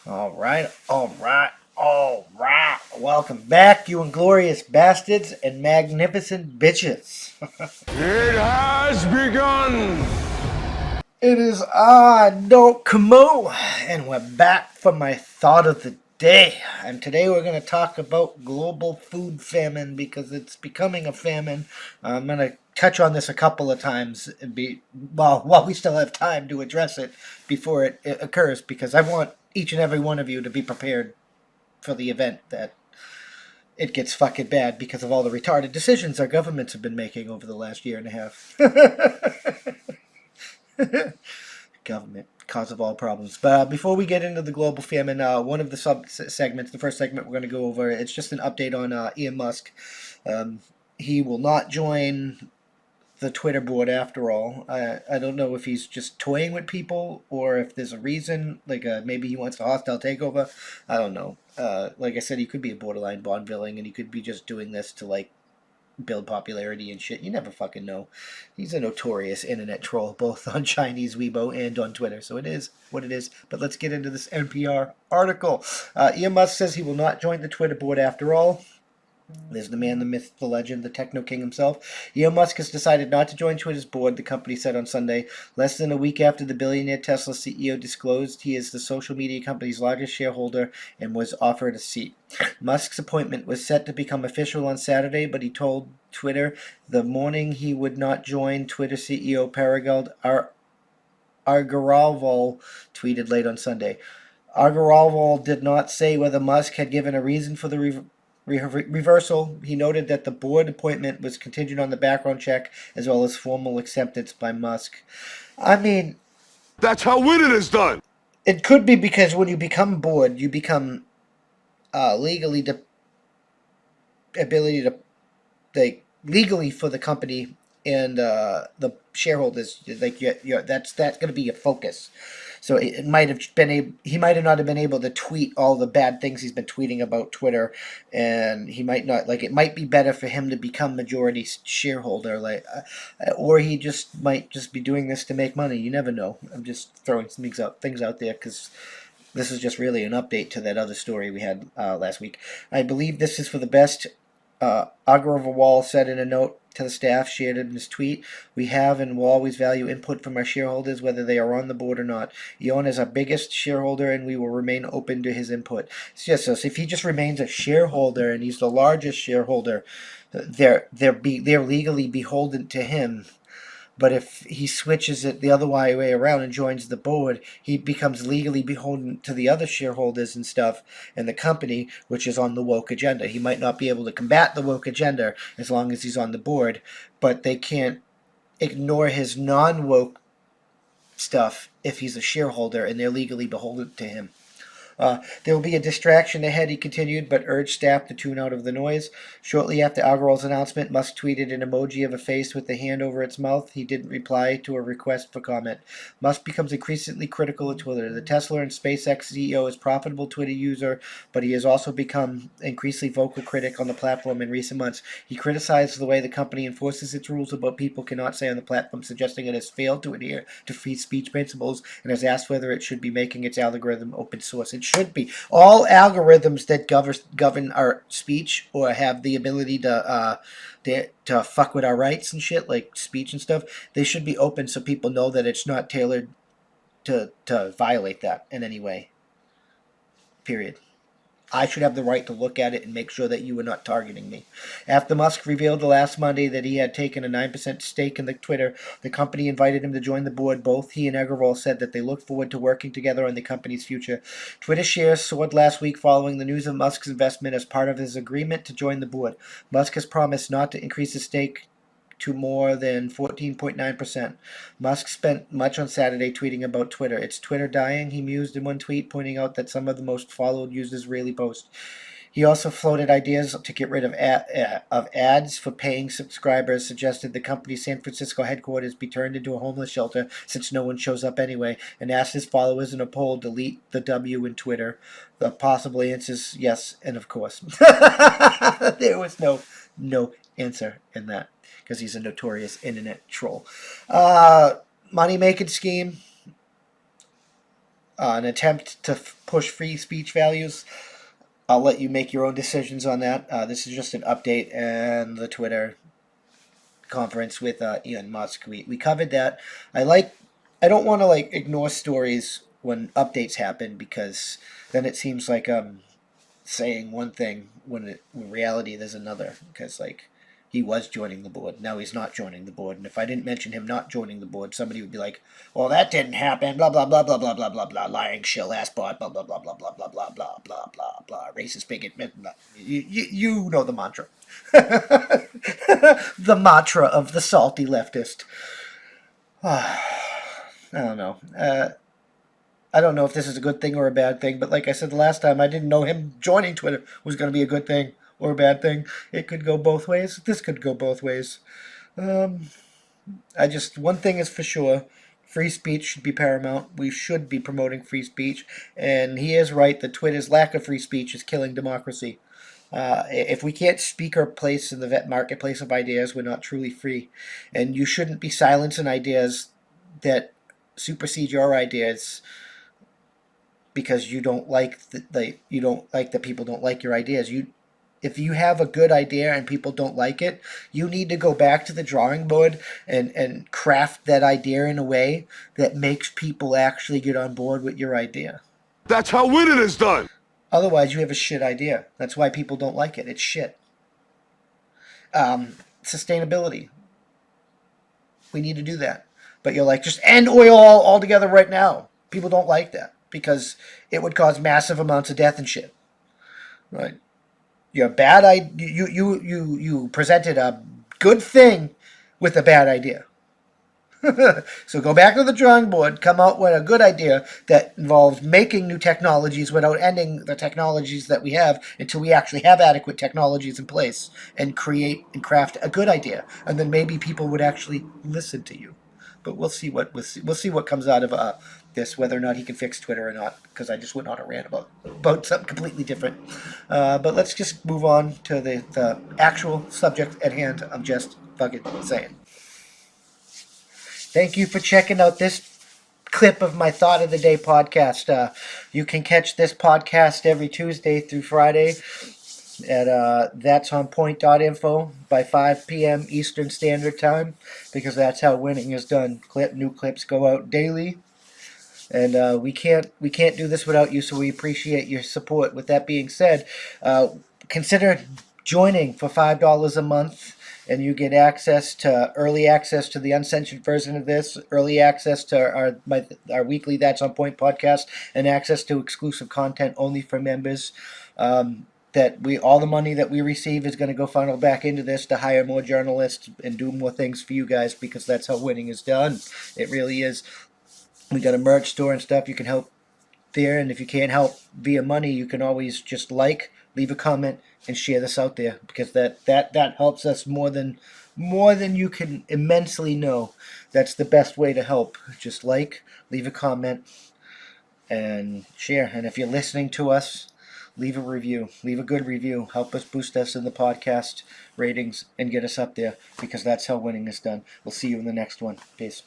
All right, all right, all right. Welcome back, you inglorious bastards and magnificent bitches. It has begun! It is I, No Kamo, and we're back for my thought of the day. And today we're going to talk about global food famine because it's becoming a famine. I'm going to touch on this a couple of times while we still have time to address it before it occurs, because I want each and every one of you to be prepared for the event that it gets fucking bad because of all the retarded decisions our governments have been making over the last year and a half. Government, cause of all problems. But before we get into the global famine, one of the sub segments, the first segment we're going to go over, it's just an update on Elon Musk. Um, he will not join the Twitter board after all. I don't know if he's just toying with people or if there's a reason, like maybe he wants a hostile takeover. I don't know. Like I said, he could be a borderline Bond villain, and he could be just doing this to like build popularity and shit. You never fucking know. He's a notorious internet troll, both on Chinese Weibo and on Twitter. So it is what it is. But let's get into this NPR article. Elon Musk says he will not join the Twitter board after all. There's the man, the myth, the legend, the techno king himself. Elon Musk has decided not to join Twitter's board, the company said on Sunday, less than a week after the billionaire Tesla CEO disclosed he is the social media company's largest shareholder and was offered a seat. Musk's appointment was set to become official on Saturday, but he told Twitter the morning he would not join. Twitter CEO Paragald Agrawal tweeted late on Sunday. Agrawal did not say whether Musk had given a reason for the reversal. He noted that the board appointment was contingent on the background check as well as formal acceptance by Musk. I mean, That's how winning is done! it could be because when you become board, you become legally ability to legally for the company and the shareholders, like that's going to be your focus. So it might have been he might have not have been able to tweet all the bad things he's been tweeting about Twitter, and he might not like it might be better for him to become majority shareholder, or he just might just be doing this to make money. You never know. I'm just throwing some things out there because this is just really an update to that other story we had last week. I believe this is for the best. Agrawal said in a note to the staff shared in his tweet, "We have and will always value input from our shareholders, whether they are on the board or not. Elon is our biggest shareholder, and we will remain open to his input." It's just so if he just remains a shareholder and he's the largest shareholder, they're legally beholden to him. But if he switches it the other way around and joins the board, he becomes legally beholden to the other shareholders and stuff and the company, which is on the woke agenda. He might not be able to combat the woke agenda as long as he's on the board, but they can't ignore his non-woke stuff if he's a shareholder and they're legally beholden to him. There will be a distraction ahead, he continued, but urged staff to tune out of the noise. Shortly after Agrawal's announcement, Musk tweeted an emoji of a face with the hand over its mouth. He didn't reply to a request for comment. Musk becomes increasingly critical of Twitter. The Tesla and SpaceX CEO is a profitable Twitter user, but he has also become increasingly vocal critic on the platform in recent months. He criticized the way the company enforces its rules about people cannot say on the platform, suggesting it has failed to adhere to free speech principles, and has asked whether it should be making its algorithm open source. It should be. All algorithms that govern our speech or have the ability to fuck with our rights and shit, like speech and stuff, they should be open so people know that it's not tailored to violate that in any way. Period. I should have the right to look at it and make sure that you are not targeting me. After Musk revealed last Monday that he had taken a 9% stake in the Twitter, the company invited him to join the board. Both he and Agrawal said that they look forward to working together on the company's future. Twitter shares soared last week following the news of Musk's investment as part of his agreement to join the board. Musk has promised not to increase his stake to more than 14.9%. Musk spent much on Saturday tweeting about Twitter. "It's Twitter dying," he mused in one tweet, pointing out that some of the most followed users rarely post. He also floated ideas to get rid of ads for paying subscribers, suggested the company's San Francisco headquarters be turned into a homeless shelter since no one shows up anyway, and asked his followers in a poll to delete the W in Twitter. The possible answers, yes, and of course. There was no answer in that because he's a notorious internet troll. Money making scheme. an attempt to push free speech values. I'll let you make your own decisions on that. This is just an update and the Twitter conference with Elon Musk. We covered that. I don't want to like ignore stories when updates happen because then it seems like I'm saying one thing when in reality there's another. Because like he was joining the board, now he's not joining the board, and if I didn't mention him not joining the board, somebody would be like, "Well, that didn't happen." Blah blah blah blah blah blah blah blah. Lying shill ass bot. Blah blah blah blah blah blah blah blah blah blah blah. Racist bigot. Blah. You know the mantra. The mantra of the salty leftist. I don't know. I don't know if this is a good thing or a bad thing, but like I said the last time, I didn't know him joining Twitter was going to be a good thing or a bad thing. It could go both ways. This could go both ways. One thing is for sure. Free speech should be paramount. We should be promoting free speech. And he is right that Twitter's lack of free speech is killing democracy. If we can't speak our place in the marketplace of ideas, we're not truly free. And you shouldn't be silencing ideas that supersede your ideas because you don't like that people don't like your ideas. If you have a good idea and people don't like it, you need to go back to the drawing board and craft that idea in a way that makes people actually get on board with your idea. That's how winning is done. Otherwise, you have a shit idea. That's why people don't like it. It's shit. Sustainability. We need to do that. But you're like, just end oil altogether right now. People don't like that because it would cause massive amounts of death and shit. Right? You're bad. You presented a good thing with a bad idea. So go back to the drawing board, come out with a good idea that involves making new technologies without ending the technologies that we have until we actually have adequate technologies in place and create and craft a good idea. And then maybe people would actually listen to you. But we'll see what comes out of this, whether or not he can fix Twitter or not, because I just went on a rant about something completely different. But let's just move on to the actual subject at hand. I'm just fucking saying. Thank you for checking out this clip of my Thought of the Day podcast. You can catch this podcast every Tuesday through Friday at that'sonpoint.info by 5 p.m. Eastern Standard Time, because that's how winning is done. New clips go out daily, and we can't do this without you, so we appreciate your support. With that being said, consider joining for $5 a month. And you get early access to the uncensored version of this, early access to our weekly That's On Point podcast, and access to exclusive content only for members. All the money that we receive is going to go funnel back into this to hire more journalists and do more things for you guys, because that's how winning is done. It really is. We got a merch store and stuff. You can help there, and if you can't help via money, you can always just leave a comment, and share this out there, because that helps us more than you can immensely know. That's the best way to help. Just leave a comment, and share. And if you're listening to us, leave a review. Leave a good review. Help us boost us in the podcast ratings and get us up there, because that's how winning is done. We'll see you in the next one. Peace.